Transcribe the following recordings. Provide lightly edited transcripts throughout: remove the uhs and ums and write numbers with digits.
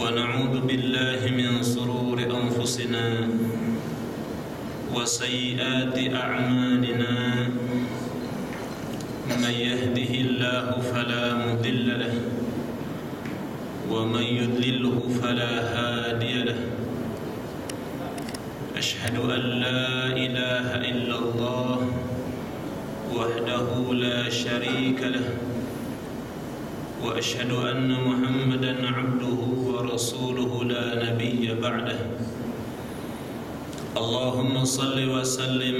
ونعوذ بالله من شرور أنفسنا وسيئات أعمالنا من يهده الله فلا مضل له ومن يضلله فلا هادي له أشهد أن لا إله إلا الله وحده لا شريك له وأشهد أن محمدًا عبده ورسوله لا نبي بعده اللهم صل وسلم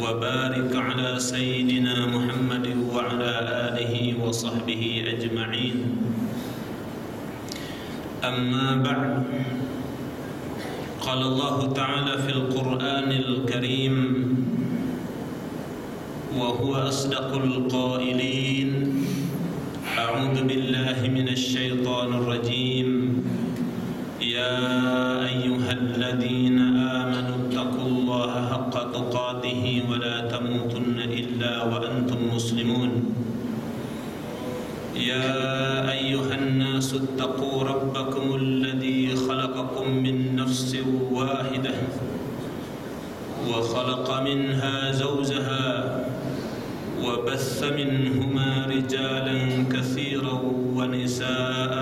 وبارك على سيدنا محمد وعلى آله وصحبه أجمعين أما بعد قال الله تعالى في القرآن الكريم وهو أصدق القائلين أعوذ بالله من الشيطان الرجيم يا أيها الذين آمنوا اتقوا الله حق تقاته ولا تموتن إلا وأنتم مسلمون يا أيها الناس اتقوا ربكم الذي خلقكم من نفس واحدة وخلق منها زوجها وبث منهما رجالا كثيرا ونساء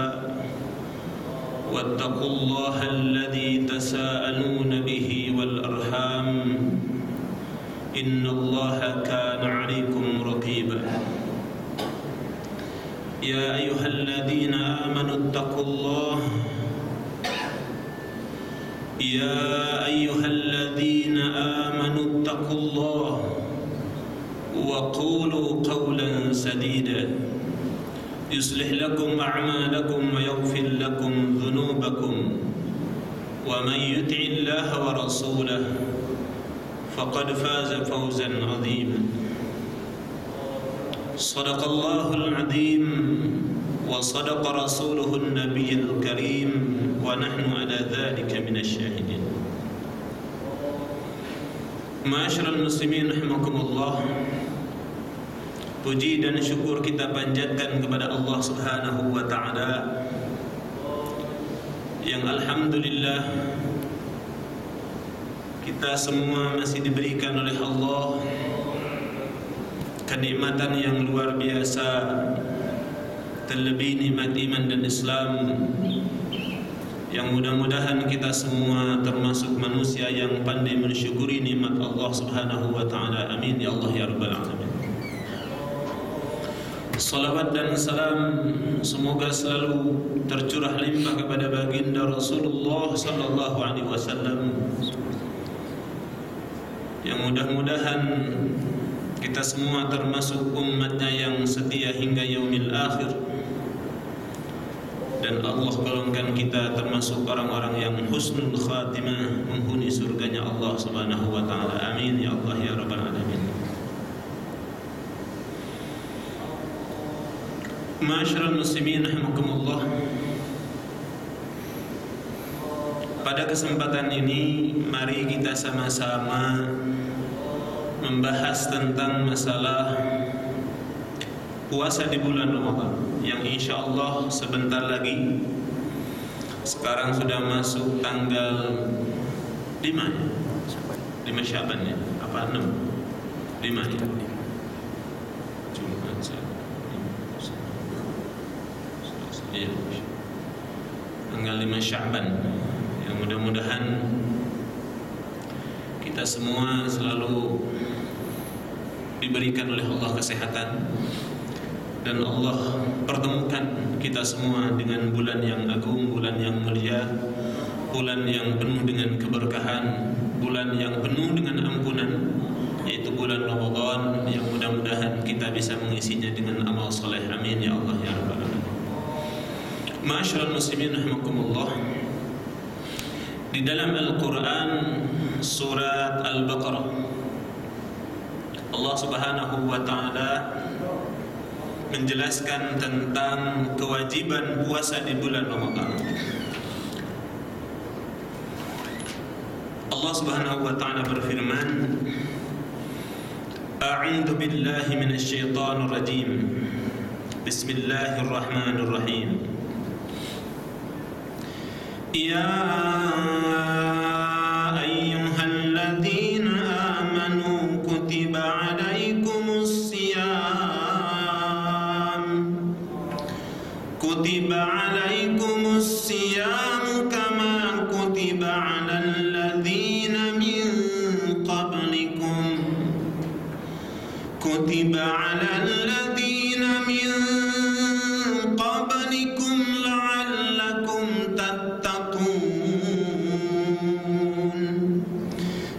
واتقوا الله الذي تساءلون به والأرحام إن الله كان عليكم رقيبا يا أيها الذين آمنوا اتقوا الله يا أيها الذين آمنوا اتقوا الله وقولوا قولا سديدا يصلح لكم أعمالكم ويغفر لكم ذنوبكم ومن يطع الله ورسوله فقد فاز فوزا عظيما صدق الله العظيم وصدق رسوله النبي الكريم ونحن على ذلك من الشاهدين Ma'asyiral muslimin rahimakumullah. Puji dan syukur kita panjatkan kepada Allah Subhanahu wa taala yang alhamdulillah kita semua masih diberikan oleh Allah kenikmatan yang luar biasa, terlebih nikmat iman dan Islam, yang mudah-mudahan kita semua termasuk manusia yang pandai mensyukuri nikmat Allah Subhanahu wa taala. Amin ya Allah ya rabbal alamin. Salawat dan salam semoga selalu tercurah limpah kepada baginda Rasulullah sallallahu alaihi wasallam, yang mudah-mudahan kita semua termasuk umatnya yang setia hingga yaumil akhir, dan Allah golongkan kita termasuk orang-orang yang husnul khatimah menghuni surganya Allah Subhanahu wa taala. Amin ya Allah ya rabbal alamin. Ma'asyiral muslimin rahimakumullah. Pada kesempatan ini mari kita sama-sama membahas tentang masalah puasa di bulan Ramadan, yang insya Allah sebentar lagi, sekarang sudah masuk tanggal 5 Syaban ya? Apa 6? 5 ya? Jumat, iya, tanggal 5 Syaban. Yang mudah-mudahan kita semua selalu diberikan oleh Allah kesehatan, dan Allah pertemukan kita semua dengan bulan yang agung, bulan yang mulia, bulan yang penuh dengan keberkahan, bulan yang penuh dengan ampunan, yaitu bulan Ramadan, yang mudah-mudahan kita bisa mengisinya dengan amal soleh. Amin ya Allah ya rabbal alamin. Ma'asyiral muslimin rahimakumullah. Di dalam Al-Quran surat Al-Baqarah, Allah Subhanahu wa taala menjelaskan tentang kewajiban puasa di bulan Ramadan. Allah Subhanahu wa taala berfirman, A'udzu billahi minasy syaithanir rajim. Bismillahirrahmanirrahim. Ya ayyuhalladzina amanu kutiba alaikumus siyam kama kutiba alal ladzina min qablikum kutiba alal ladzina min qablikum la'allakum tattaqun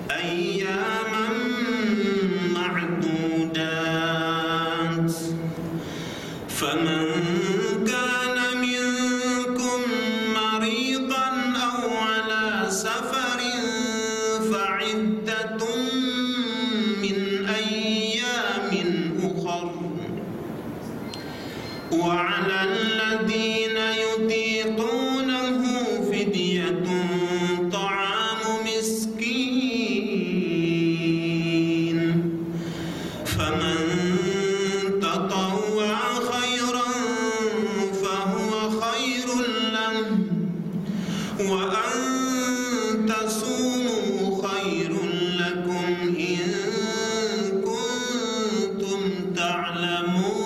ayyaman ma'dudat faman kana minkum maridan aw ala safarin fa'iddatun min ayyamin ukhar wa 'alal ladzina yutiqunahu fidyatun ta'amu miskin faman tatawwa'a khairan fahuwa khairun lahu wa an tasumu khairun lakum in kuntum ta'lamun.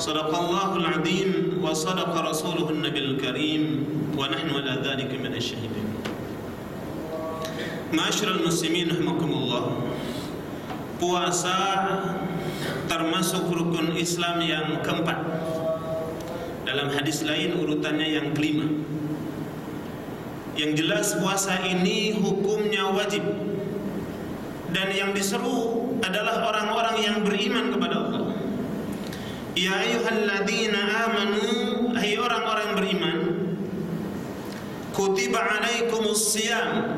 Sadaqallahul azim wa sadaqa rasuluhun nabil karim wa nahnu ala dzalika minasy syahidin. Ma'asyiral muslimin rahimakumullah. Puasa termasuk rukun Islam yang keempat. Dalam hadis lain urutannya yang kelima. Yang jelas puasa ini hukumnya wajib. Dan yang diseru adalah orang-orang yang beriman kepada Allah. Ya ayyuhalladzina amanu, hai orang-orang beriman, kutiba alaikumus siyam.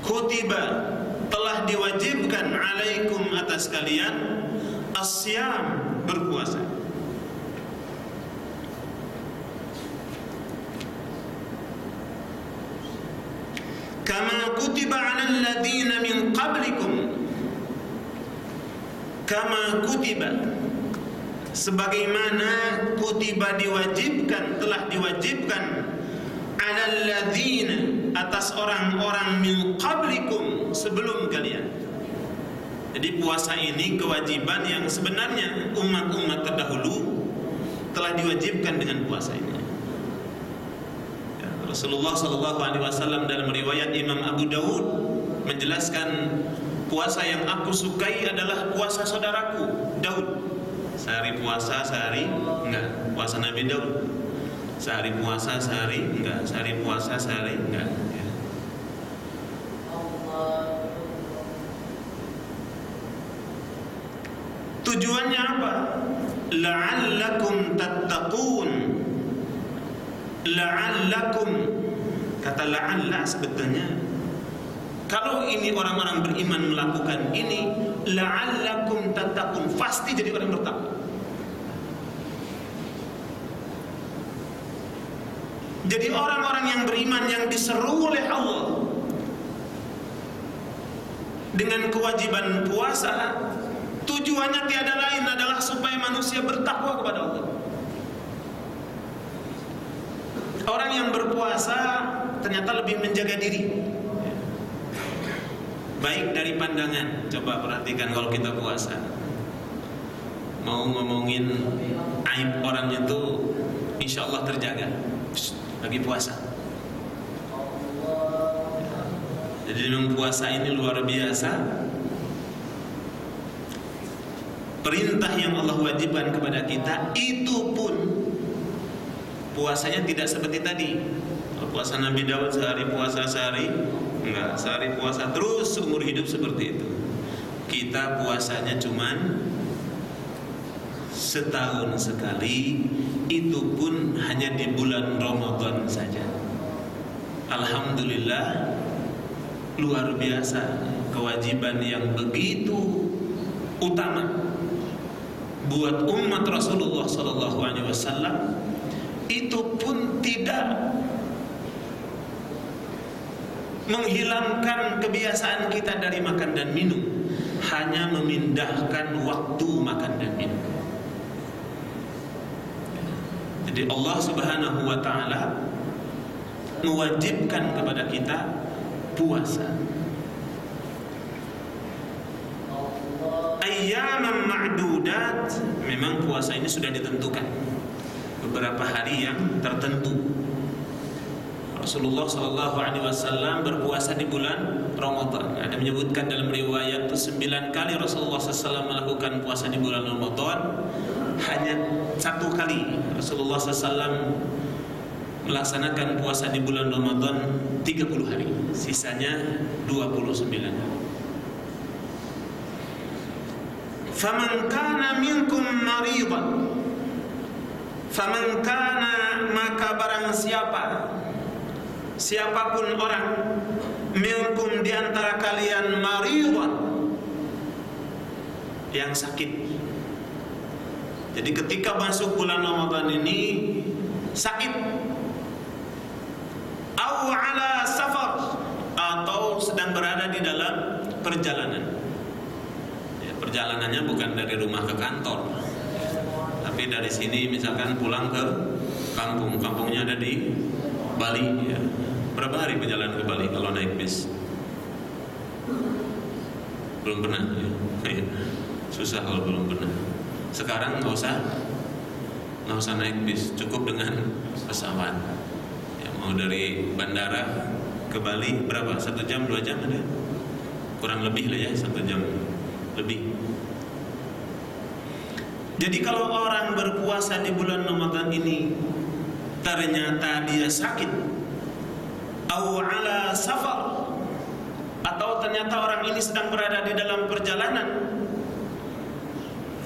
Kutiba, telah diwajibkan alaikum atas kalian as-siyam, berpuasa. Kama kutiba 'alal ladzina min qablikum. Kama kutiba, sebagaimana kutiba diwajibkan, telah diwajibkan 'alal ladzina, atas orang-orang min qablikum, sebelum kalian. Jadi puasa ini kewajiban yang sebenarnya umat-umat terdahulu telah diwajibkan dengan puasa ini. Rasulullah SAW dalam riwayat Imam Abu Dawud menjelaskan puasa yang aku sukai adalah puasa saudaraku Daud. Sehari puasa, sehari enggak. Puasa Nabi Daud. Sehari puasa, sehari enggak. Sehari puasa, sehari enggak. Ya. Tujuannya apa? La'allakum tattaqun. La'allakum, kata la'alla sebetulnya kalau ini orang-orang beriman melakukan ini, la'allakum tattaqun, pasti jadi orang bertakwa. Jadi orang-orang yang beriman yang diseru oleh Allah dengan kewajiban puasa, tujuannya tiada lain adalah supaya manusia bertakwa kepada Allah. Orang yang berpuasa ternyata lebih menjaga diri, baik dari pandangan. Coba perhatikan kalau kita puasa, mau ngomongin aib orang itu insya Allah terjaga lagi puasa. Jadi memang puasa ini luar biasa. Perintah yang Allah wajibkan kepada kita itu pun puasanya tidak seperti tadi. Puasa Nabi Daud sehari puasa, sehari enggak. Sehari puasa terus seumur hidup seperti itu. Kita puasanya cuman setahun sekali, itu pun hanya di bulan Ramadan saja. Alhamdulillah, luar biasa kewajiban yang begitu utama buat umat Rasulullah SAW. Itu pun tidak menghilangkan kebiasaan kita dari makan dan minum, hanya memindahkan waktu makan dan minum. Jadi Allah Subhanahu wa taala mewajibkan kepada kita puasa. Ayyaman ma'dudat, memang puasa ini sudah ditentukan, beberapa hari yang tertentu. Rasulullah SAW berpuasa di bulan Ramadan. Ada menyebutkan dalam riwayat 9 kali Rasulullah SAW melakukan puasa di bulan Ramadan. Hanya 1 kali Rasulullah SAW melaksanakan puasa di bulan Ramadan 30 hari, sisanya 29. Faman kana minkum maridan, faman kana, maka barang siapapun orang, minkum di antara kalian, maridan, yang sakit. Jadi ketika masuk bulan Ramadan ini sakit, au ala safar, atau sedang berada di dalam perjalanan. Perjalanannya bukan dari rumah ke kantor, tapi dari sini misalkan pulang ke kampungnya ada di Bali, ya. Berapa hari perjalanan ke Bali kalau naik bis? Belum pernah, ya. Susah kalau belum pernah. Sekarang nggak usah naik bis, cukup dengan pesawat. Ya, mau dari bandara ke Bali berapa? 1 jam, 2 jam ada? Kurang lebih lah ya, 1 jam lebih. Jadi kalau orang berpuasa di bulan Ramadan ini ternyata dia sakit, au ala safar, atau ternyata orang ini sedang berada di dalam perjalanan,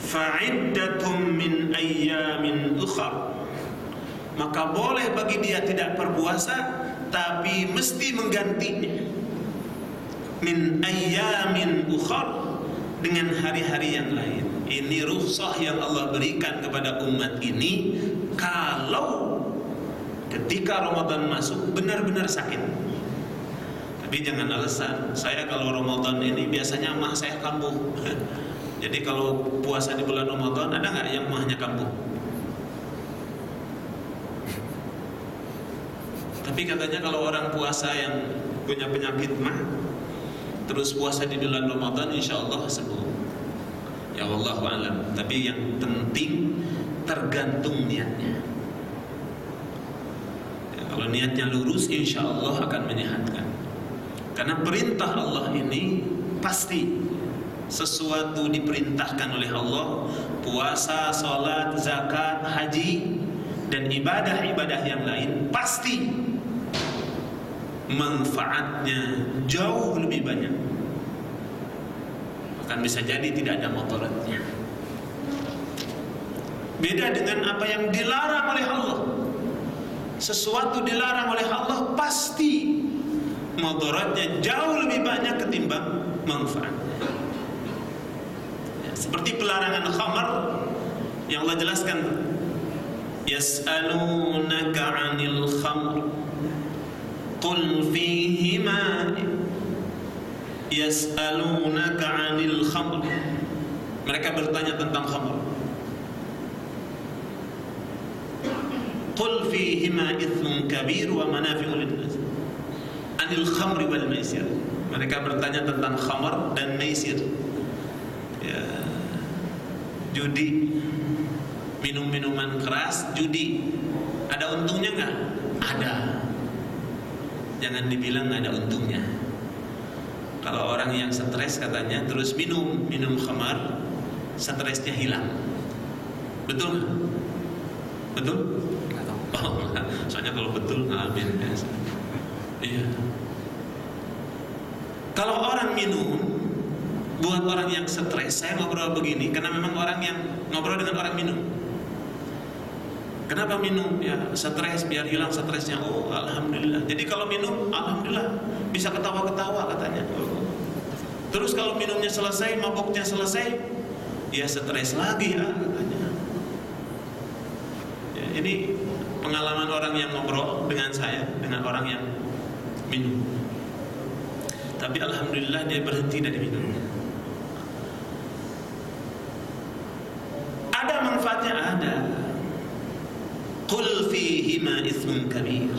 fa'iddatum min ayyamin ukhar, maka boleh bagi dia tidak berpuasa, tapi mesti menggantinya min ayyamin ukhar, dengan hari-hari yang lain. Ini rukhsah yang Allah berikan kepada umat ini kalau ketika Ramadan masuk benar-benar sakit. Tapi jangan alasan, saya kalau Ramadan ini biasanya mah saya kambuh. Jadi kalau puasa di bulan Ramadan ada nggak yang mahnya kambuh? Tapi katanya kalau orang puasa yang punya penyakit mah terus puasa di bulan Ramadan insya Allah sembuh. Ya Allah alam. Tapi yang penting tergantung niatnya. Ya, kalau niatnya lurus insya Allah akan menyehatkan. Karena perintah Allah ini pasti sesuatu diperintahkan oleh Allah, puasa, sholat, zakat, haji, dan ibadah-ibadah yang lain pasti manfaatnya jauh lebih banyak. Bahkan bisa jadi tidak ada mudaratnya. Beda dengan apa yang dilarang oleh Allah. Sesuatu dilarang oleh Allah pasti mudaratnya jauh lebih banyak ketimbang manfaatnya. Ya, seperti pelarangan khamar yang Allah jelaskan, yas'alunaka 'anil khamr qul fihima, yas'alunaka 'anil khamr, mereka bertanya tentang khamr. Qul fihima ithmun kabir wa manafi'u lin-nas. 'Anil khamri wal maisir, mereka bertanya tentang khamr dan maisir. Ya, judi, minum-minuman keras, judi. Ada untungnya enggak? Ada. Jangan dibilang nggak ada untungnya. Kalau orang yang stres katanya terus minum khamar, stresnya hilang. Betul nggak? Betul? Oh, soalnya kalau betul ngalamin biasa. Iya. Kalau orang minum, buat orang yang stres, saya ngobrol begini karena memang orang yang ngobrol dengan orang minum. Kenapa minum? Ya stres, biar hilang stresnya. Oh alhamdulillah. Jadi kalau minum alhamdulillah bisa ketawa-ketawa katanya. Terus kalau minumnya selesai, mabuknya selesai, ya stres lagi ya katanya. Ya, ini pengalaman orang yang ngobrol dengan saya, dengan orang yang minum. Tapi alhamdulillah dia berhenti dari minumnya. Ada manfaatnya, ada. Qul fihima itsmun kabir.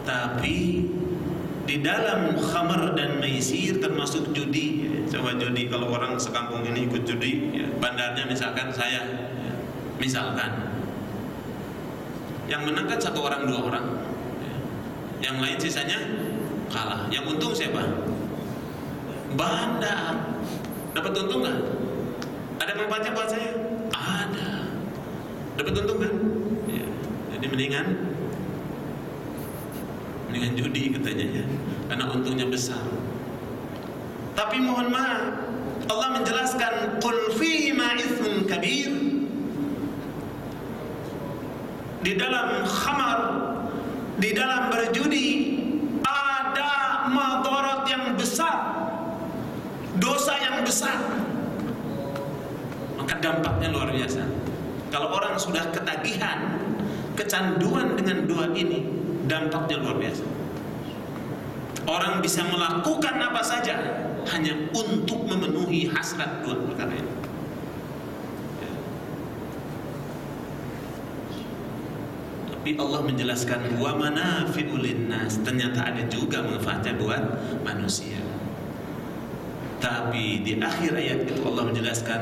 Tapi di dalam khamar dan maisir termasuk judi. Coba judi, kalau orang sekampung ini ikut judi, ya, bandarnya misalkan saya, ya, misalkan yang menang kan 1 orang 2 orang, ya. Yang lain sisanya kalah. Yang untung siapa? Bandar. Dapat untung nggak? Ada manfaatnya buat saya? Ada. Dapat untung kan? Ya. Jadi mendingan judi katanya, ya, karena untungnya besar. Tapi mohon maaf, Allah menjelaskan qul fihima itsmun kabir. Di dalam khamar, di dalam berjudi ada madarat yang besar, dosa yang besar. Maka dampaknya luar biasa. Kalau orang sudah ketagihan, kecanduan dengan dua ini, dampaknya luar biasa. Orang bisa melakukan apa saja hanya untuk memenuhi hasrat dua perkara ini. Tapi Allah menjelaskan wa manafi'u linnas, ternyata ada juga manfaatnya buat manusia. Tapi di akhir ayat itu Allah menjelaskan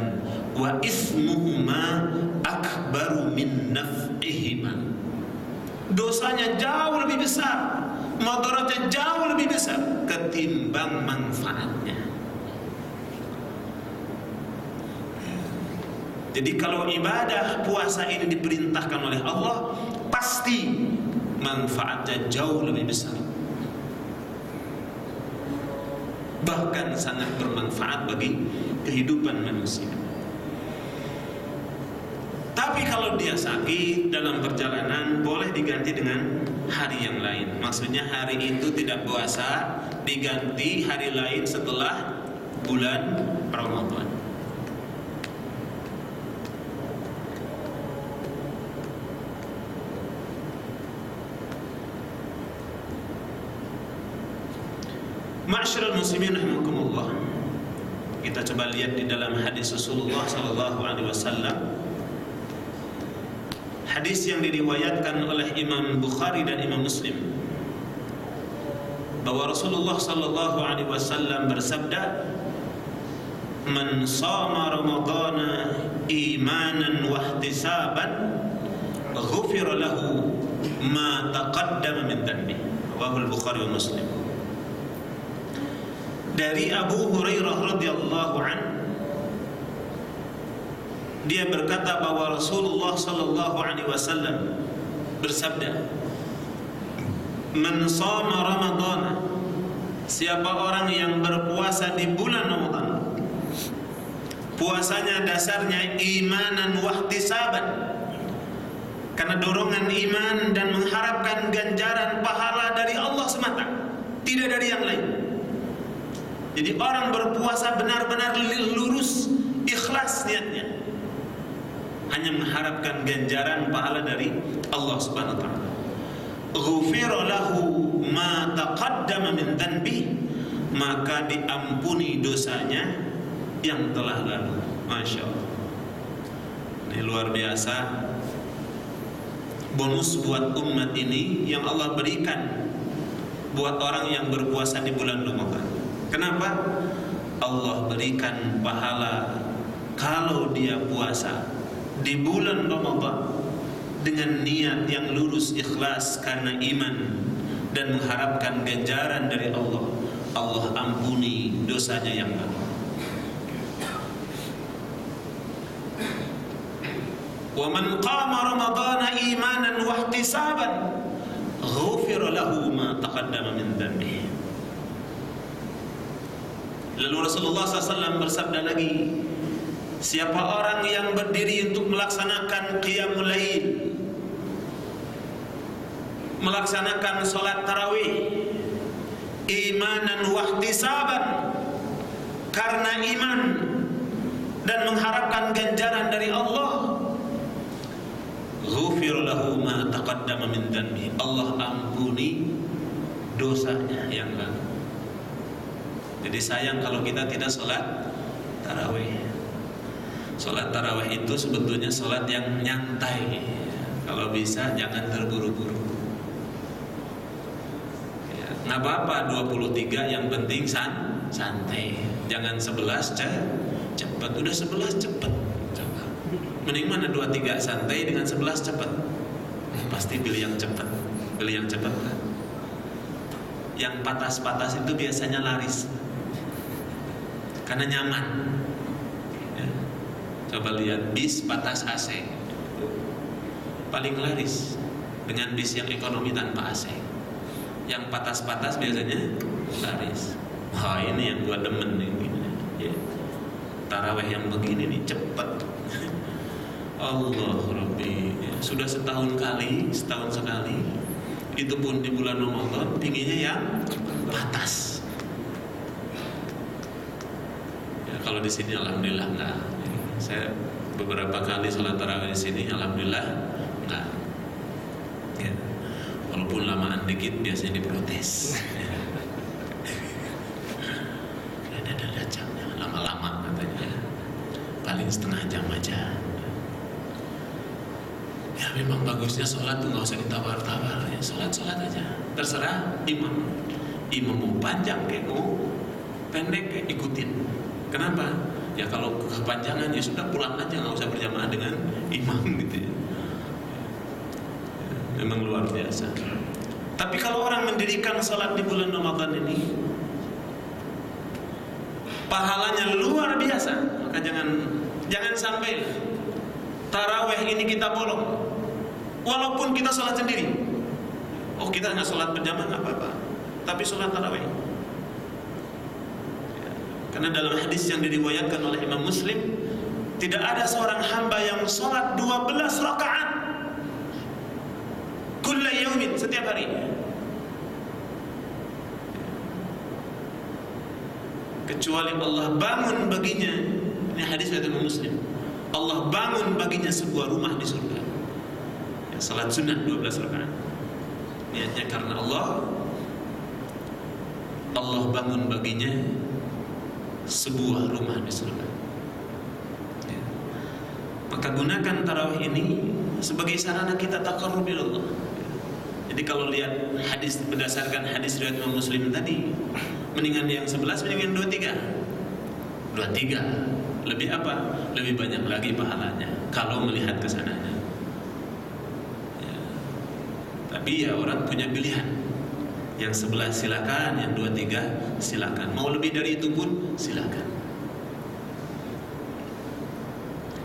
wa ismuhuma akbaru min naf'ihima. Dosanya jauh lebih besar, mudaratnya jauh lebih besar ketimbang manfaatnya. Jadi kalau ibadah puasa ini diperintahkan oleh Allah, pasti manfaatnya jauh lebih besar, bahkan sangat bermanfaat bagi kehidupan manusia. Tapi kalau dia sakit dalam perjalanan, boleh diganti dengan hari yang lain. Maksudnya hari itu tidak puasa, diganti hari lain setelah bulan Ramadan. Ma'asyiral muslimin rahimakumullah. Kita coba lihat di dalam hadis Rasulullah sallallahu alaihi wasallam. Hadis yang diriwayatkan oleh Imam Bukhari dan Imam Muslim, bahwa Rasulullah sallallahu alaihi wasallam bersabda, "Man shama Ramadhana imanan wa ihtisaban, ghufira lahu ma taqaddama min dhanbi." Rawahu Bukhari wa Muslim. Dari Abu Hurairah radhiyallahu anhu, dia berkata bahwa Rasulullah sallallahu alaihi wasallam bersabda, "Man shama Ramadhana," siapa orang yang berpuasa di bulan Ramadan, puasanya dasarnya imanan wa ihtisaban, karena dorongan iman dan mengharapkan ganjaran pahala dari Allah semata, tidak dari yang lain. Jadi orang berpuasa benar-benar lurus, ikhlas niatnya, hanya mengharapkan ganjaran pahala dari Allah Subhanahu wa taala. Ghufira lahu ma taqaddama min dhanbi, maka diampuni dosanya yang telah lalu. Masya Allah. Ini luar biasa bonus buat umat ini yang Allah berikan buat orang yang berpuasa di bulan Ramadan. Kenapa? Allah berikan pahala kalau dia puasa di bulan Ramadan dengan niat yang lurus, ikhlas karena iman dan mengharapkan ganjaran dari Allah. Allah ampuni dosanya yang lalu. Wa man qama Ramadhana imanan wa ihtisaban, ghufira lahu ma taqaddama min dhanbihi. Lalu Rasulullah SAW bersabda lagi, siapa orang yang berdiri untuk melaksanakan qiyamul lail, melaksanakan salat tarawih, imanan wa ihtisaban, karena iman dan mengharapkan ganjaran dari Allah, ghufir lahu ma taqaddama min dhanbi, Allah ampuni dosanya yang lalu. Jadi sayang kalau kita tidak sholat tarawih. Sholat tarawih itu sebetulnya sholat yang nyantai. Kalau bisa jangan terburu-buru. Ya, nggak apa-apa 23, yang penting santai. Jangan 11 cepat. Udah 11 cepat. Coba. Mending mana 23 santai dengan 11 cepat? Pasti pilih yang cepat. Pilih yang cepat kan? Yang patas-patas itu biasanya laris. Karena nyaman. Ya. Coba lihat bis patas AC. Paling laris dengan bis yang ekonomi tanpa AC. Yang patas-patas biasanya laris. Wah, ini yang gua demen nih. Ya. Tarawih yang begini nih cepat. Allah Rabbi. Ya. Sudah setahun sekali. Itu pun di bulan Ramadan, pinginnya yang patas. Ya, kalau di sini alhamdulillah enggak. Saya beberapa kali sholat tarawih di sini alhamdulillah enggak. Ya. Walaupun lamaan dikit biasanya diprotes. Ada jamnya lama-lama katanya. Paling setengah jam aja. Ya memang bagusnya sholat tuh nggak usah ditawar-tawar ya, sholat aja. Terserah imam mau panjang kayak mau pendek kayak ikutin. Kenapa? Ya kalau kepanjangan ya sudah pulang aja, nggak usah berjamaah dengan imam gitu ya. Memang luar biasa. Tapi kalau orang mendirikan sholat di bulan Ramadan ini, pahalanya luar biasa. Maka jangan sampai tarawih ini kita bolong. Walaupun kita sholat sendiri. Oh, kita nggak sholat berjamaah nggak apa-apa, tapi sholat tarawih. Karena dalam hadis yang diriwayatkan oleh Imam Muslim, tidak ada seorang hamba yang sholat 12 rakaat kulla yaumin, setiap hari. Kecuali Allah bangun baginya, ini hadis dari Imam Muslim, Allah bangun baginya sebuah rumah di surga. Ya, salat sunat 12 rakaat. Niatnya karena Allah bangun baginya sebuah rumah di surga. Ya. Maka gunakan tarawih ini sebagai sarana kita taqarrub ila Allah. Jadi kalau lihat hadis berdasarkan hadis riwayat Imam Muslim tadi, mendingan yang 11, mendingan 23. Lebih apa? Lebih banyak lagi pahalanya kalau melihat kesananya. Ya. Tapi ya orang punya pilihan. Yang 11 silakan, yang 23 silakan. Mau lebih dari itu pun silakan.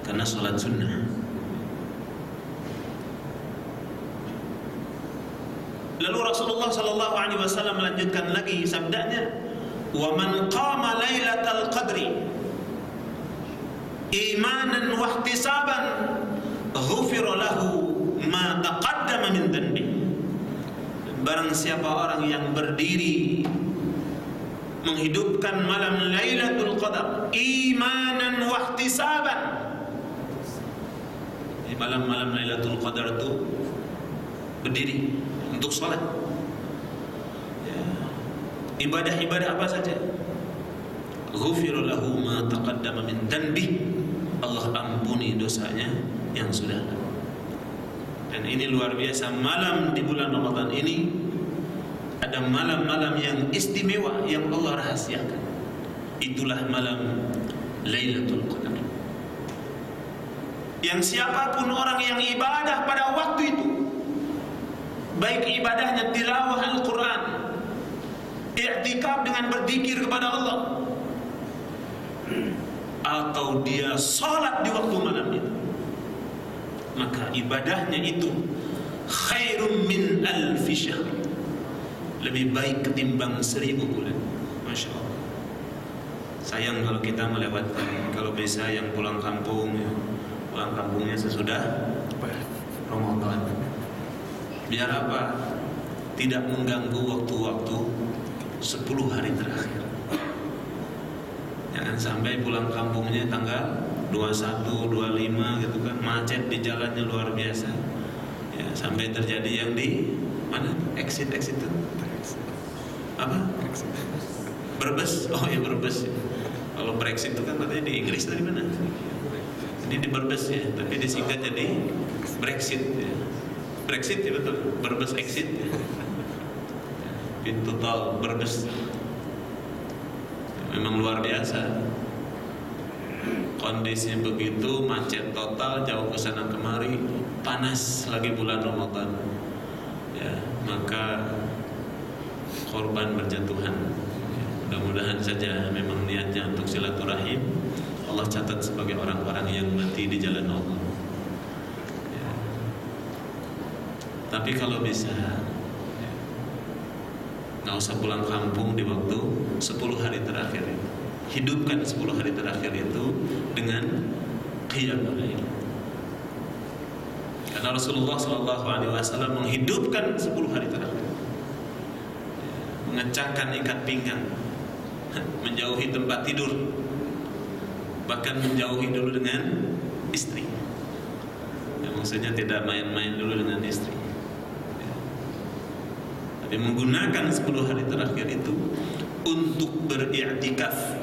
Karena sholat sunnah. Lalu Rasulullah SAW melanjutkan lagi sabdanya, "Wa man qama lailatal qadri imanan wa ihtisaban ghufira lahu ma taqaddama min dhanbi." Barang siapa orang yang berdiri menghidupkan malam Lailatul Qadar imanan wa ihtisaban. Di malam-malam Lailatul Qadar itu berdiri untuk sholat. Ya. Ibadah-ibadah apa saja. Ghufira lahu ma taqaddama min dhanbi. Allah ampuni dosanya yang sudah lalu. Dan ini luar biasa, malam di bulan Ramadan ini ada malam-malam yang istimewa yang Allah rahasiakan. Itulah malam Lailatul Qadar. Yang siapapun orang yang ibadah pada waktu itu, baik ibadahnya tilawah Al-Quran, i'tikaf dengan berzikir kepada Allah, atau dia sholat di waktu malam itu, maka ibadahnya itu khairum min alfi syahr, lebih baik ketimbang 1000 bulan. Masya Allah. Sayang kalau kita melewatkan. Kalau bisa yang pulang kampung, pulang kampungnya sesudah Ramadan. Biar apa? Tidak mengganggu waktu-waktu 10 hari terakhir. Jangan sampai pulang kampungnya tanggal 21, 25 gitu kan, macet di jalannya luar biasa. Ya, sampai terjadi yang di mana? Exit itu. Apa? Brebes. Oh ya, Brebes. Kalau Brexit itu kan katanya di Inggris, dari mana? Ini di Brebes ya, tapi disingkat jadi Brexit ya. Brexit ya betul, Brebes exit ya. Pintu tol Brebes memang luar biasa. Kondisi begitu, macet total, jauh ke sana kemari, panas lagi bulan Ramadan. Ya, maka korban berjatuhan. Ya, mudah-mudahan saja memang niatnya untuk silaturahim, Allah catat sebagai orang-orang yang mati di jalan Allah. Ya. Tapi kalau bisa, ya, nggak usah pulang kampung di waktu 10 hari terakhir. Hidupkan 10 hari terakhir itu dengan qiyamul lail. Karena Rasulullah SAW menghidupkan 10 hari terakhir, mengencangkan ikat pinggang, menjauhi tempat tidur, bahkan menjauhi dulu dengan istri. Ya, maksudnya tidak main-main dulu dengan istri, ya. Tapi menggunakan 10 hari terakhir itu untuk beriktikaf.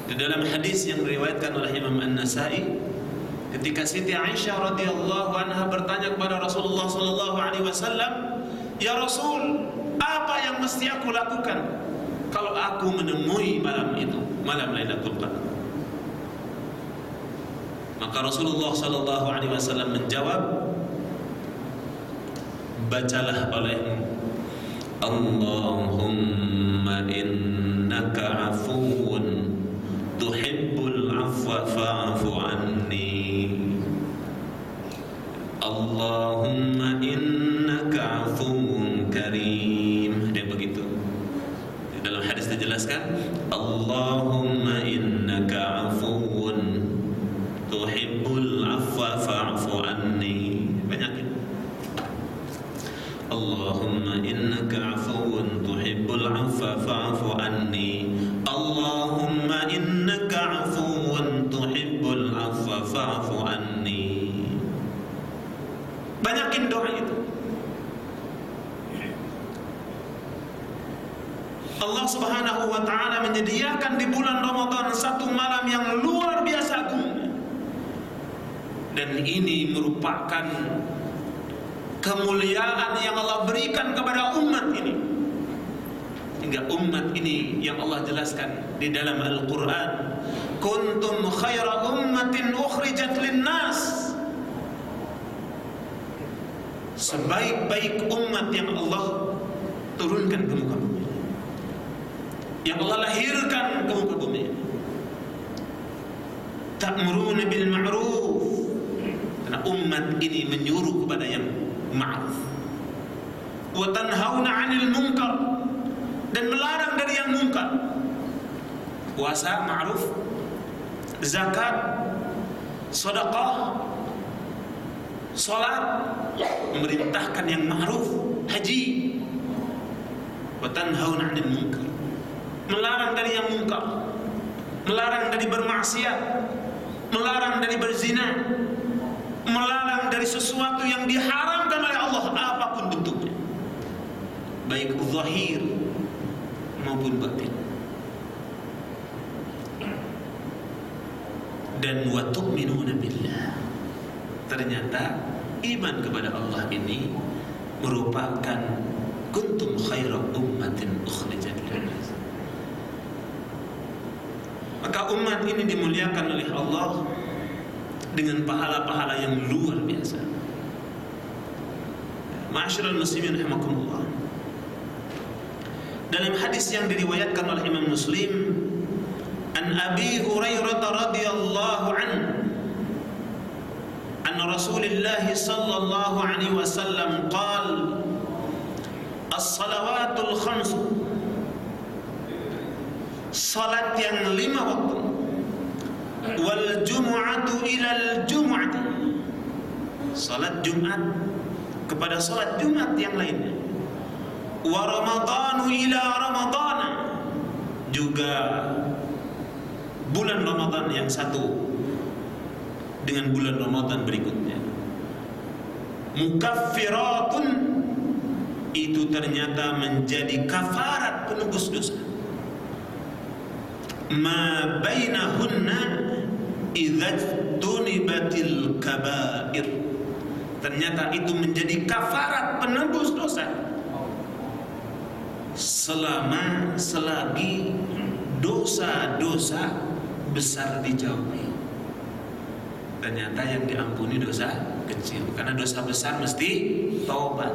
Di dalam hadis yang diriwayatkan oleh Imam An-Nasa'i, ketika Siti Aisyah radhiyallahu anha bertanya kepada Rasulullah sallallahu alaihi wasallam, "Ya Rasul, apa yang mesti aku lakukan kalau aku menemui malam itu, malam Lailatul Qadar?" Maka Rasulullah sallallahu alaihi wasallam menjawab, "Bacalah olehmu, Allahumma innaka afuwun tuhibbul afwa fa'fu anni. Allahumma innaka afuwun karim." Ada begitu. Di dalam hadis dijelaskan, Allahumma innaka afuwun tuhibbul afwa fa'fu anni. Banyak. Allahumma innaka afuwun tuhibbul afwa fa'fu anni. Allahumma innaka afuwun tuhibbul afwa fa'fu anni. Banyakin doa itu. Allah Subhanahu wa ta'ala menyediakan di bulan Ramadan satu malam yang luar biasa agung. Dan ini merupakan kemuliaan yang Allah berikan kepada umat ini, hingga umat ini yang Allah jelaskan di dalam Al-Quran, kuntum khaira ummatin ukhrijat linnas, sebaik-baik umat yang Allah turunkan ke muka bumi, yang Allah lahirkan ke muka bumi. Ta'muruna bil ma'ruf, karena umat ini menyuruh kepada yang ma'ruf, wa tanhauna 'anil munkar, dan melarang dari yang munkar. Puasa ma'ruf, zakat, sedekah, salat, memerintahkan yang ma'ruf, haji, wa tanhauna 'anil munkar, melarang dari yang munkar, melarang dari bermaksiat, melarang dari berzina, melarang dari sesuatu yang diharamkan oleh Allah apapun bentuknya, baik zahir maupun batin. Dan wa tu'minuna billah, ternyata iman kepada Allah ini merupakan kuntum khaira ummatin ukhrijat linnas. Maka umat ini dimuliakan oleh Allah dengan pahala-pahala yang luar biasa. Ma'asyiral muslimin rahimakumullah. Dalam hadis yang diriwayatkan oleh Imam Muslim, an Abi Hurairah radhiyallahu anhu, an Rasulullah sallallahu alaihi wasallam qala, as-salawatul khamsu, salat yang 5 waktu, wal jumu'atu ilal jumu'ati, salat Jumat kepada salat Jumat yang lainnya, wa ramadhanu ila ramadhan, juga bulan Ramadan yang satu dengan bulan Ramadan berikutnya, mukaffiratun, itu ternyata menjadi kafarat penebus dosa, ma bainahunna, idzatunibatil kabair. Ternyata itu menjadi kafarat penebus dosa selagi dosa-dosa besar dijauhi. Ternyata yang diampuni dosa kecil, karena dosa besar mesti taubat.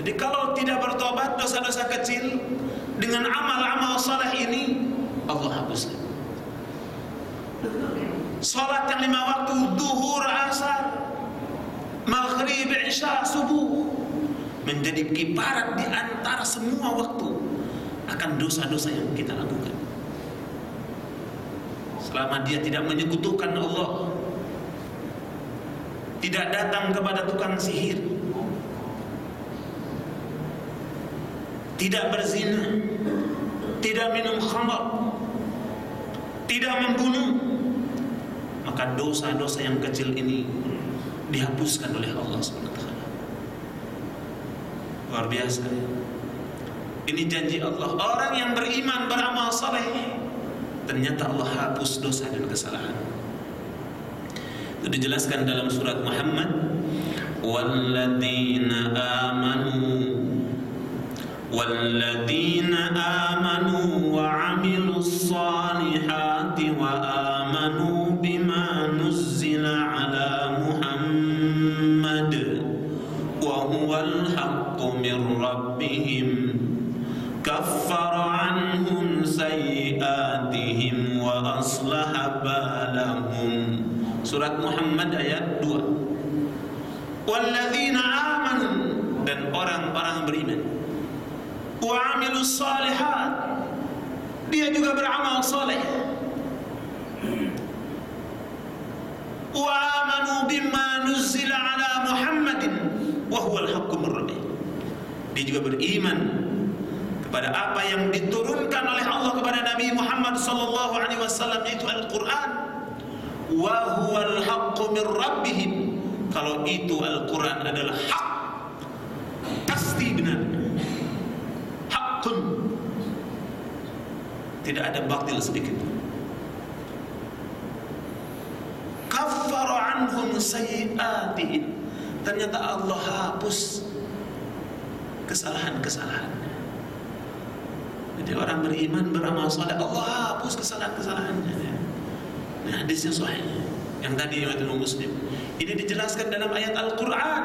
Jadi kalau tidak bertobat dosa-dosa kecil dengan amal-amal saleh ini, Allah hapuskan. Salat yang 5 waktu, duhur, asar, maghrib, isya, subuh, menjadi kiparat di antara semua waktu akan dosa-dosa yang kita lakukan. Selama dia tidak menyekutukan Allah, tidak datang kepada tukang sihir, tidak berzina, tidak minum khamar, tidak membunuh, maka dosa-dosa yang kecil ini dihapuskan oleh Allah SWT. Luar biasa. Ini janji Allah. Orang yang beriman, beramal saleh, ternyata Allah hapus dosa dan kesalahan. Itu dijelaskan dalam surat Muhammad, walladzina amanu wa amilus salihati wa amanu bima nuzzila ala Muhammad wa huwal haqqu min rabbihim kaffara anhum sayyi'atihim wa aslaha balahum. Surat Muhammad ayat 2. Walladzina amanu, dan orang-orang beriman, wa amilus salihat, dia juga beramal saleh, wa amanu bima nuzzila ala Muhammadin wa huwal haqqu min rabbih, dia juga beriman kepada apa yang diturunkan oleh Allah kepada Nabi Muhammad sallallahu alaihi wasallam, yaitu Al-Qur'an. Wa huwal haqqu min rabbihim, kalau itu Al-Qur'an adalah hak, pasti benar, hakun, tidak ada batil sedikit. Kaffara anhum sayyi'atihim, ternyata Allah hapus kesalahan-kesalahan. Jadi orang beriman, beramal saleh, Allah hapus kesalahan-kesalahannya. Ini hadisnya sahih, yang tadi riwayat Muslim. Ini dijelaskan dalam ayat Al-Quran.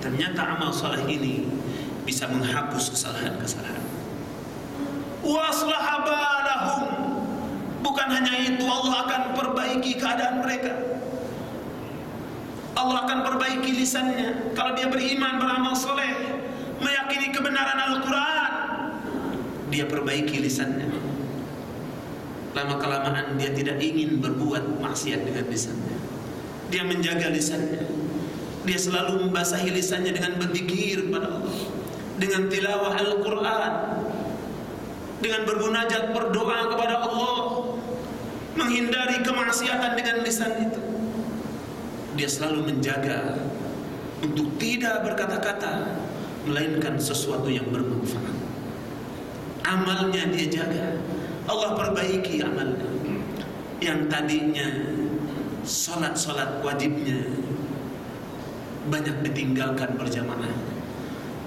Ternyata amal saleh ini bisa menghapus kesalahan-kesalahan. Wa aslaha balahum, bukan hanya itu, Allah akan perbaiki keadaan mereka. Allah akan perbaiki lisannya. Kalau dia beriman, beramal saleh, meyakini kebenaran Al-Quran, dia perbaiki lisannya. Lama-kelamaan dia tidak ingin berbuat maksiat dengan lisannya. Dia menjaga lisannya. Dia selalu membasahi lisannya dengan berzikir kepada Allah, dengan tilawah Al-Quran, dengan bermunajat, berdoa kepada Allah, menghindari kemaksiatan dengan lisan itu. Dia selalu menjaga untuk tidak berkata-kata melainkan sesuatu yang bermanfaat. Amalnya dia jaga, Allah perbaiki amalnya. Yang tadinya salat-salat wajibnya banyak ditinggalkan berjamaah,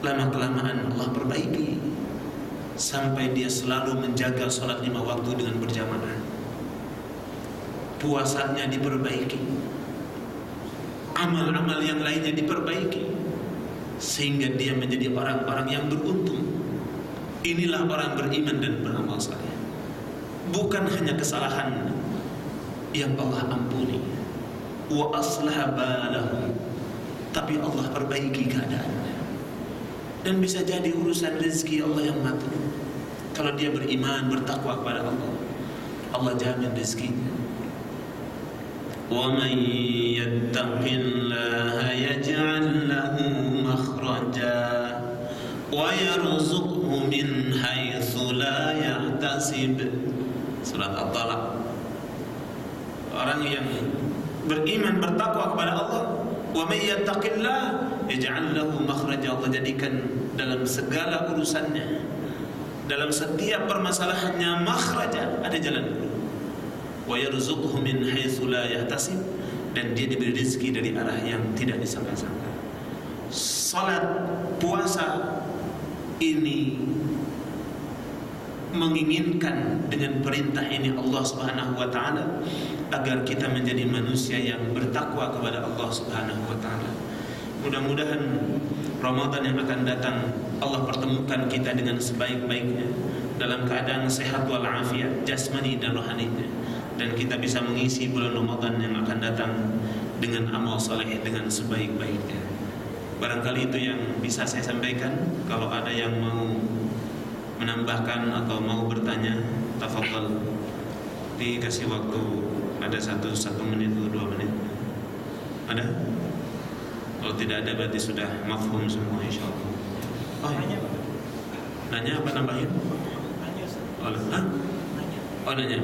lama-kelamaan Allah perbaiki sampai dia selalu menjaga salat 5 waktu dengan berjamaah. Puasanya diperbaiki, amal-amal yang lainnya diperbaiki, sehingga dia menjadi orang-orang yang beruntung. Inilah orang beriman dan beramal saleh. Bukan hanya kesalahan yang Allah ampuni, wa aslaha balahum, tapi Allah perbaiki keadaannya. Dan bisa jadi urusan rezeki Allah yang ngatur. Kalau dia beriman, bertakwa kepada Allah, Allah jamin rezekinya. Wa man yattaqillaha yaj'al lahu makhraja wa yarzuqhu min haitsu la yahtasib. Surat At-Talaq. Orang yang beriman, bertakwa kepada Allah, wa may yattaqillah yaj'al lahu makhraja, Allah jadikan dalam segala urusannya, dalam setiap permasalahannya, makhraja, ada jalan keluar. wa yarzuqhu min haitsu la yahtasib, dan dia diberi rezeki dari arah yang tidak disangka-sangka. Salat, puasa ini menginginkan dengan perintah ini Allah Subhanahu wa taala agar kita menjadi manusia yang bertakwa kepada Allah Subhanahu wa taala. Mudah-mudahan Ramadan yang akan datang Allah pertemukan kita dengan sebaik-baiknya dalam keadaan sehat walafiat jasmani dan rohaninya, dan kita bisa mengisi bulan Ramadan yang akan datang dengan amal saleh dengan sebaik-baiknya. Barangkali itu yang bisa saya sampaikan. Kalau ada yang mau menambahkan atau mau bertanya, tafadhal, dikasih waktu ada satu menit atau 2 menit. Ada? Kalau tidak ada berarti sudah mafhum semua insyaallah. Oh, nanya apa? Nanya apa nambahin? Nanya. Oh, nanya. Oh, nanya.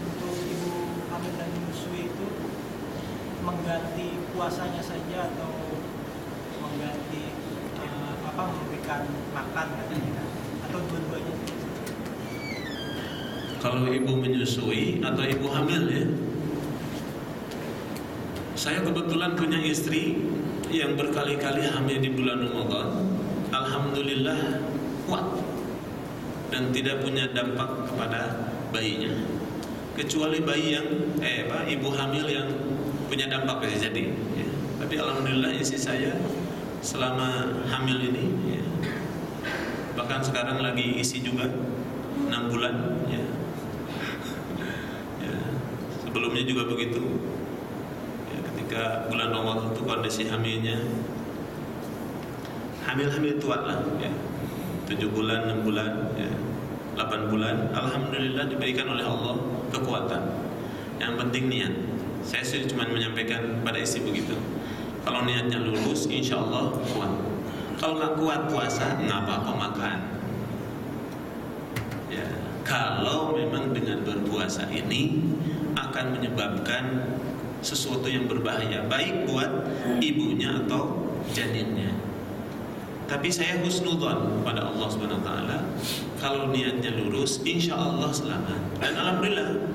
Untuk ibu hamil dan menyusui itu mengganti puasanya saja atau mengganti memberikan makan katanya, atau dua-duanya? Kalau ibu menyusui atau ibu hamil ya. Saya kebetulan punya istri yang berkali-kali hamil di bulan Ramadan. Alhamdulillah kuat dan tidak punya dampak kepada bayinya. Kecuali bayi yang ibu hamil yang punya dampak bisa jadi ya. Tapi alhamdulillah istri saya selama hamil ini ya, bahkan sekarang lagi isi juga 6 bulan ya. Ya, sebelumnya juga begitu ya, ketika bulan Ramadan itu kondisi hamilnya hamil tua lah ya, 7 bulan, 6 bulan ya, 8 bulan. Alhamdulillah diberikan oleh Allah kekuatan. Yang penting niat. Saya cuma menyampaikan pada istri begitu. Kalau niatnya lurus, insya Allah kuat. Kalau nggak kuat puasa, nggak apa-apa makan. Ya, kalau memang dengan berpuasa ini akan menyebabkan sesuatu yang berbahaya, baik buat ibunya atau janinnya. Tapi saya husnudzon pada Allah Subhanahu Wa Taala. Kalau niatnya lurus, insya Allah selamat. Dan alhamdulillah,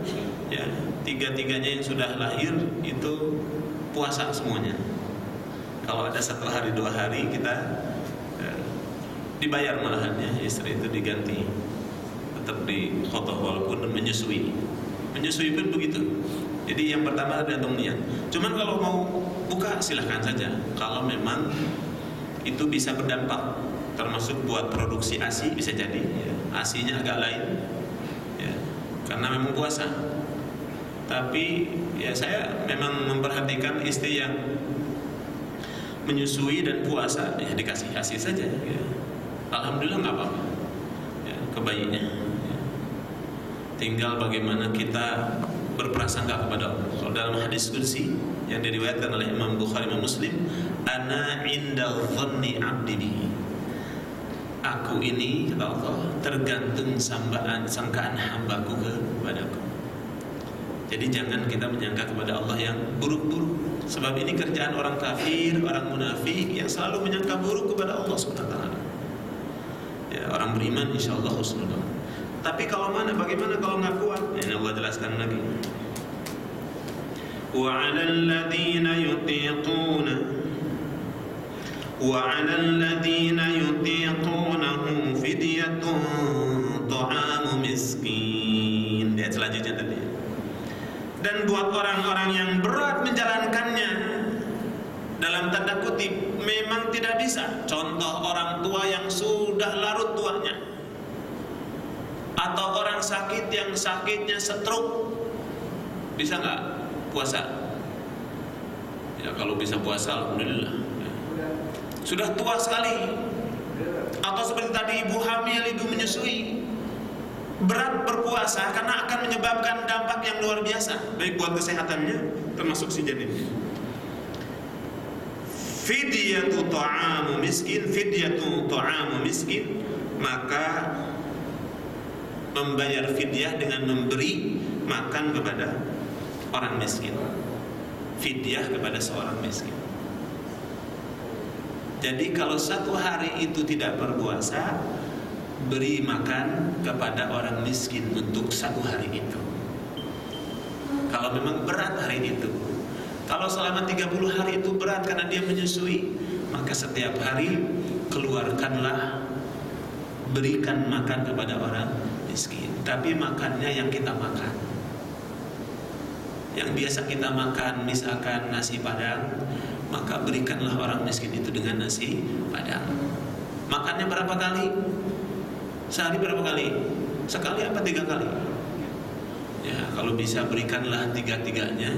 ya 3-3-nya yang sudah lahir itu puasa semuanya. Kalau ada 1 hari 2 hari kita dibayar malahannya, istri itu diganti tetap di khotoh walaupun menyusui pun begitu. Jadi yang pertama tergantung niat. Cuman kalau mau buka silahkan saja. Kalau memang itu bisa berdampak, termasuk buat produksi ASI bisa jadi ya. ASInya agak lain ya, karena memang puasa. Tapi ya saya memang memperhatikan istri yang menyusui dan puasa ya dikasih ASI saja ya. Alhamdulillah nggak apa-apa ya, ke bayinya ya. Tinggal bagaimana kita berprasangka kepada Allah. Kalau dalam hadis qudsi yang diriwayatkan oleh Imam Bukhari dan Muslim, ana inda dhanni 'abdi bihi. Aku ini kata Allah tergantung sangkaan hambaku kepadaku. Jadi jangan kita menyangka kepada Allah yang buruk-buruk. Sebab ini kerjaan orang kafir, orang munafik yang selalu menyangka buruk kepada Allah SWT. Ya, orang beriman insyaallah husnudzon. Tapi kalau bagaimana kalau nggak kuat? Ini Allah jelaskan lagi. وعلى الذين يطيقونه فدية طعام مسكين. Lihat selanjutnya tadi. Dan buat orang-orang yang berat menjalankannya, dalam tanda kutip memang tidak bisa. Contoh orang tua yang sudah larut tuanya, atau orang sakit yang sakitnya stroke, bisa nggak puasa? Ya kalau bisa puasa alhamdulillah ya. Sudah tua sekali, atau seperti tadi ibu hamil, ibu menyusui, berat berpuasa karena akan menyebabkan dampak yang luar biasa baik buat kesehatannya termasuk si janinnya. Fidyatu ta'amu miskin, maka membayar fidyah dengan memberi makan kepada orang miskin. Fidyah kepada seorang miskin. Jadi kalau 1 hari itu tidak berpuasa, beri makan kepada orang miskin untuk satu hari itu. Kalau memang berat hari itu. Kalau selama 30 hari itu berat karena dia menyusui, maka setiap hari keluarkanlah, berikan makan kepada orang miskin. Tapi makannya yang kita makan, yang biasa kita makan, misalkan nasi padang, maka berikanlah orang miskin itu dengan nasi padang. Makannya berapa kali? Sehari berapa kali? Sekali apa 3 kali? Ya, kalau bisa berikanlah 3-3-nya,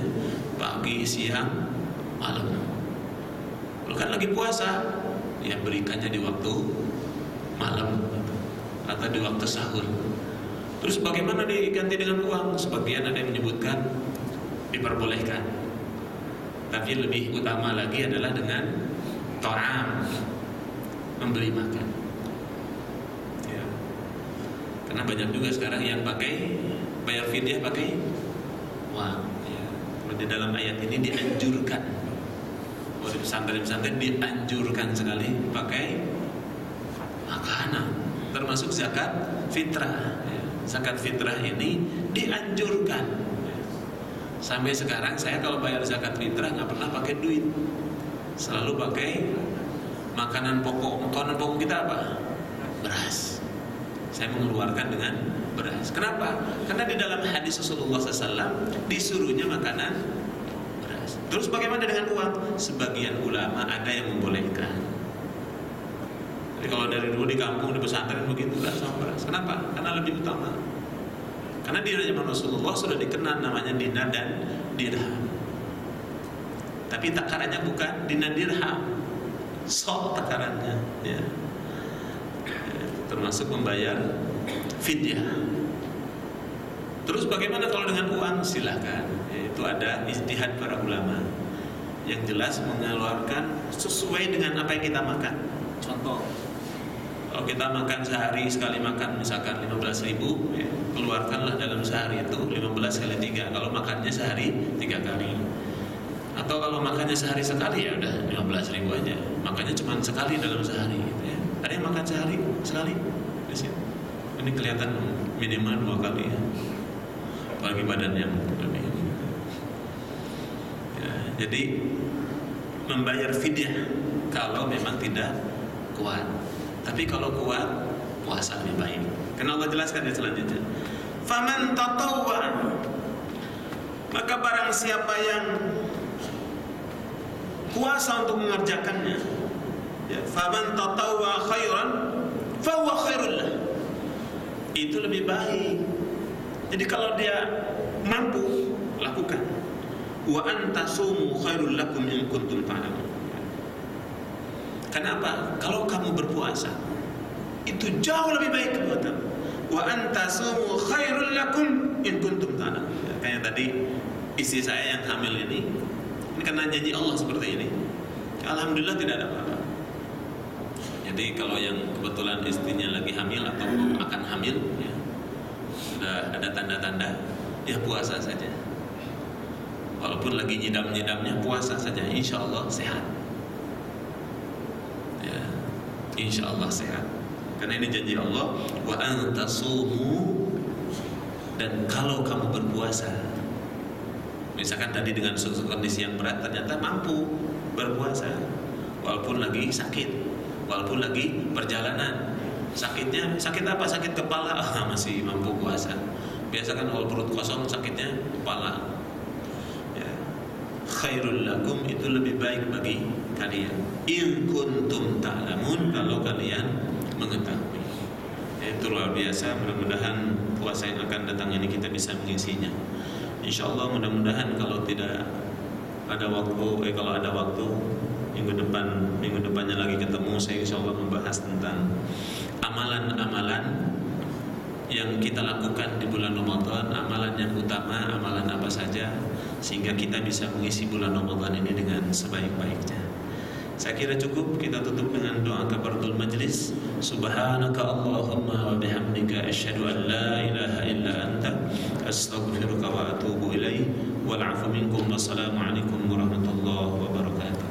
pagi, siang, malam. Kalau kan lagi puasa, ya berikannya di waktu malam atau di waktu sahur. Terus bagaimana diganti dengan uang? Sebagian ada yang menyebutkan diperbolehkan, tapi lebih utama lagi adalah dengan ta'am, memberi makan. Ya. Karena banyak juga sekarang yang pakai bayar fidyah pakai uang. Ya. Di dalam ayat ini dianjurkan, oleh pesantren-pesantren dianjurkan sekali pakai makanan, termasuk zakat fitrah. Ya. Zakat fitrah ini dianjurkan. Ya. Sampai sekarang saya kalau bayar zakat fitrah nggak pernah pakai duit, selalu pakai makanan pokok. Makanan pokok kita apa? Beras. Saya mengeluarkan dengan beras. Kenapa? Karena di dalam hadis Rasulullah SAW disuruhnya makanan beras. Terus bagaimana dengan uang? Sebagian ulama ada yang membolehkan. Jadi kalau dari dulu di kampung, di pesantren begitu kan sama beras. Kenapa? Karena lebih utama. Karena di zaman Rasulullah sudah dikenal namanya dinar dan dirham. Tapi takarannya bukan dinar dirham, sok takarannya, ya. Termasuk membayar fidyah. Terus bagaimana kalau dengan uang? Silahkan. Itu ada ijtihad para ulama. Yang jelas mengeluarkan sesuai dengan apa yang kita makan. Contoh, kalau kita makan sehari sekali makan misalkan 15.000, ya, keluarkanlah dalam sehari itu 15 kali 3. Kalau makannya sehari 3 kali. Atau kalau makannya sehari sekali, ya udah 15.000 aja. Makannya cuma sekali dalam sehari, gitu ya. Ada yang makan sehari sekali di sini. Ini kelihatan minimal 2 kali ya. Apalagi badan yang lebih. Ya, jadi membayar fidyah kalau memang tidak kuat. Tapi kalau kuat, puasa lebih baik. Karena Allah jelaskan di selanjutnya. Faman tatawwa, maka barang siapa yang kuasa untuk mengerjakannya, ya, faman tatawwa khairan fahuwa khairul lah, itu lebih baik. Jadi kalau dia mampu, lakukan. Wa antasumu khairul lakum in kuntum ta'lamun. Kenapa? Kalau kamu berpuasa, itu jauh lebih baik buat kamu. Wa antasumu khairul lakum in kuntum ta'lamun. Ya, kayak tadi istri saya yang hamil ini karena janji Allah seperti ini, alhamdulillah tidak ada apa-apa. Jadi kalau yang kebetulan istrinya lagi hamil atau akan hamil, ya, sudah ada tanda-tanda, ya puasa saja. Walaupun lagi nyidam-nyidamnya, puasa saja, insya Allah sehat. Ya, insya Allah sehat. Karena ini janji Allah, wa antasumu, dan kalau kamu berpuasa, misalkan tadi dengan suatu kondisi yang berat ternyata mampu berpuasa walaupun lagi sakit, walaupun lagi perjalanan. Sakitnya sakit apa? Sakit kepala, masih mampu puasa. Biasa kan kalau perut kosong sakitnya kepala. Ya. Khairul lakum, itu lebih baik bagi kalian. In kuntum ta'lamun, kalau kalian mengetahui. Itu luar biasa. Mudah-mudahan puasa yang akan datang ini kita bisa mengisinya. Insyaallah, mudah-mudahan kalau tidak ada waktu, kalau ada waktu minggu depannya lagi ketemu, saya insyaallah membahas tentang amalan-amalan yang kita lakukan di bulan Ramadan, amalan yang utama, amalan apa saja, sehingga kita bisa mengisi bulan Ramadan ini dengan sebaik-baiknya. Saya kira cukup, kita tutup dengan doa kafaratul majlis. Subhanaka Allahumma wa bihamdika asyhadu an la ilaha illa anta astaghfiruka wa atubu ilaik. Wal 'afwu minkum. Wassalamu alaikum warahmatullahi wabarakatuh.